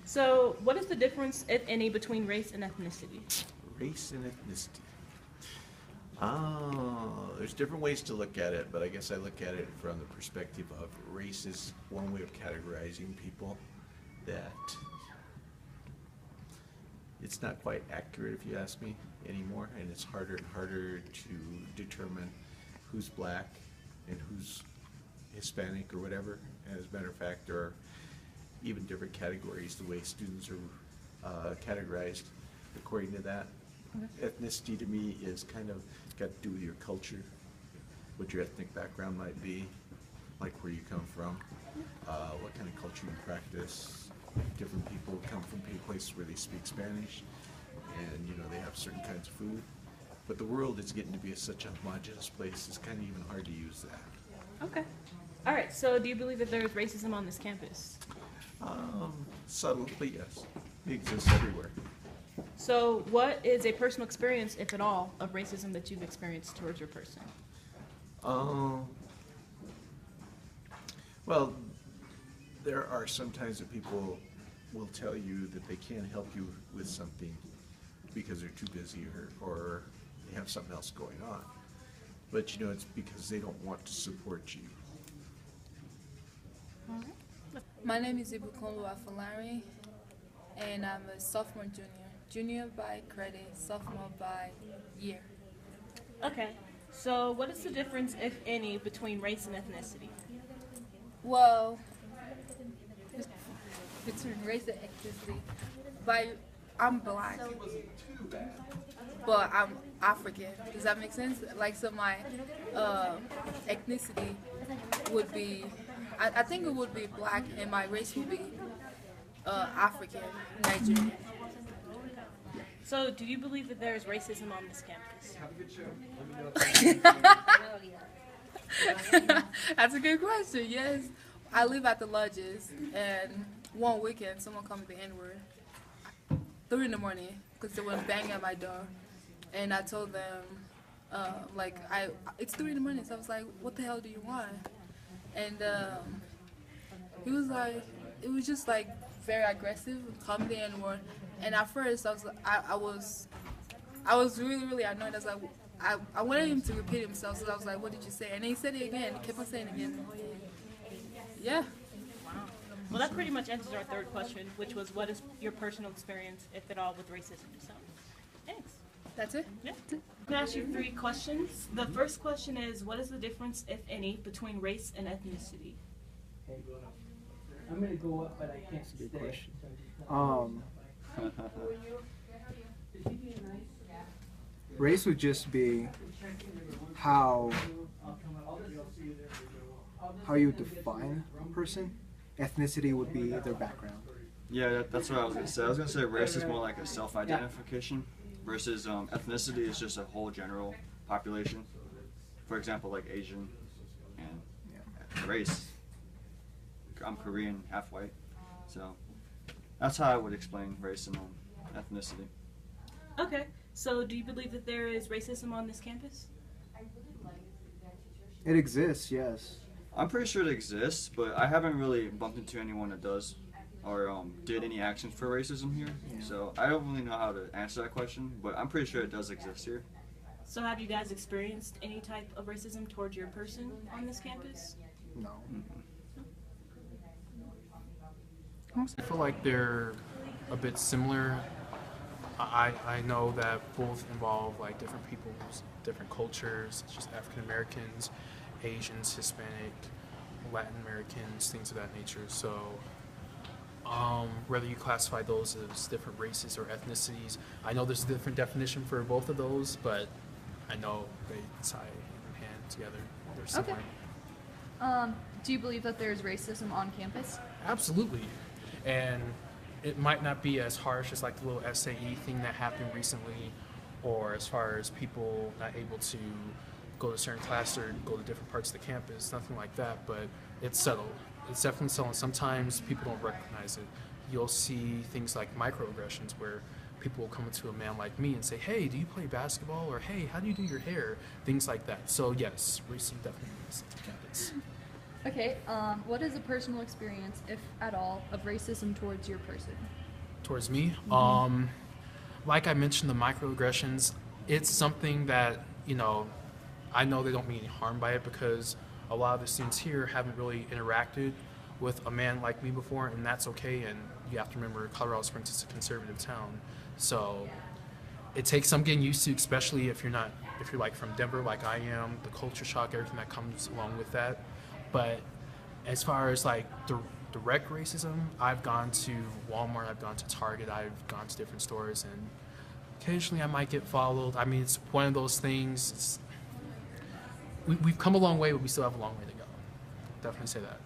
So, what is the difference, if any, between race and ethnicity? Race and ethnicity. There's different ways to look at it, but I guess I look at it from the perspective of race is one way of categorizing people that it's not quite accurate, if you ask me, anymore, and it's harder and harder to determine who's black and who's Hispanic or whatever. And as a matter of fact, there are even different categories, the way students are categorized according to that. Ethnicity to me is kind of got to do with your culture, what your ethnic background might be, like where you come from, what kind of culture you practice. Different people come from places where they speak Spanish, and you know they have certain kinds of food. But the world is getting to be such a homogeneous place; it's kind of even hard to use that. Okay. All right. So, do you believe that there is racism on this campus? Subtle, but yes, it exists everywhere. So, what is a personal experience, if at all, of racism that you've experienced towards your person? Well, there are some times that people will tell you that they can't help you with something because they're too busy or they have something else going on. But you know, it's because they don't want to support you. My name is Ibukunlu Afolari, and I'm a sophomore junior. Junior by credit, sophomore by year. Okay. So, what is the difference, if any, between race and ethnicity? Well, between race and ethnicity, I'm black, but I'm African. Does that make sense? Like, so my ethnicity would be, I think it would be black, and my race would be African, Nigerian. So, do you believe that there is racism on this campus? That's a good question. Yes, I live at the lodges, and one weekend someone called me the N-word, 3 in the morning, because they were banging at my door, and I told them, it's 3 in the morning, so I was like, what the hell do you want? And he was like, it was just like very aggressive, called me the N-word, and at first I was really, really annoyed. I was like, I wanted him to repeat himself, so I was like, what did you say? And then he said it again, he kept on saying it again. Yeah. Wow. Well, that pretty much answers our third question, which was, what is your personal experience, if at all, with racism? So, thanks. That's it? Yeah. I'm going to ask you 3 questions. The first question is, what is the difference, if any, between race and ethnicity? I'm gonna go up, but I can't stay. Good question. Race would just be how you define a person. Ethnicity would be their background. Yeah, that's what I was going to say. I was going to say race is more like a self-identification versus ethnicity is just a whole general population. For example, like Asian and race. I'm Korean, half white. So that's how I would explain race and ethnicity. Okay. So, do you believe that there is racism on this campus? It exists, yes. I'm pretty sure it exists, but I haven't really bumped into anyone that does or did any actions for racism here. Yeah. So I don't really know how to answer that question, but I'm pretty sure it does exist here. So, have you guys experienced any type of racism towards your person on this campus? No. I feel like they're a bit similar. I know that both involve like different peoples, different cultures, just African Americans, Asians, Hispanic, Latin Americans, things of that nature. So whether you classify those as different races or ethnicities, I know there's a different definition for both of those, but I know they tie hand in hand together. They're similar. Okay. Do you believe that there's racism on campus? Absolutely. And it might not be as harsh as like the little SAE thing that happened recently, or as far as people not able to go to certain classes or go to different parts of the campus, nothing like that, but it's subtle. It's definitely subtle. Sometimes people don't recognize it. You'll see things like microaggressions where people will come to a man like me and say, hey, do you play basketball? Or hey, how do you do your hair? Things like that. So yes, racism definitely is on campus. Okay. What is a personal experience, if at all, of racism towards your person? Towards me. Like I mentioned, the microaggressions, it's something that, you know, I know they don't mean any harm by it because a lot of the students here haven't really interacted with a man like me before, and that's okay. And you have to remember, Colorado Springs is a conservative town, so it takes some getting used to, especially if you're like from Denver, like I am, the culture shock, everything that comes along with that. But as far as like direct racism, I've gone to Walmart, I've gone to Target, I've gone to different stores, and occasionally I might get followed. I mean, it's one of those things. We've come a long way, but we still have a long way to go. Definitely say that.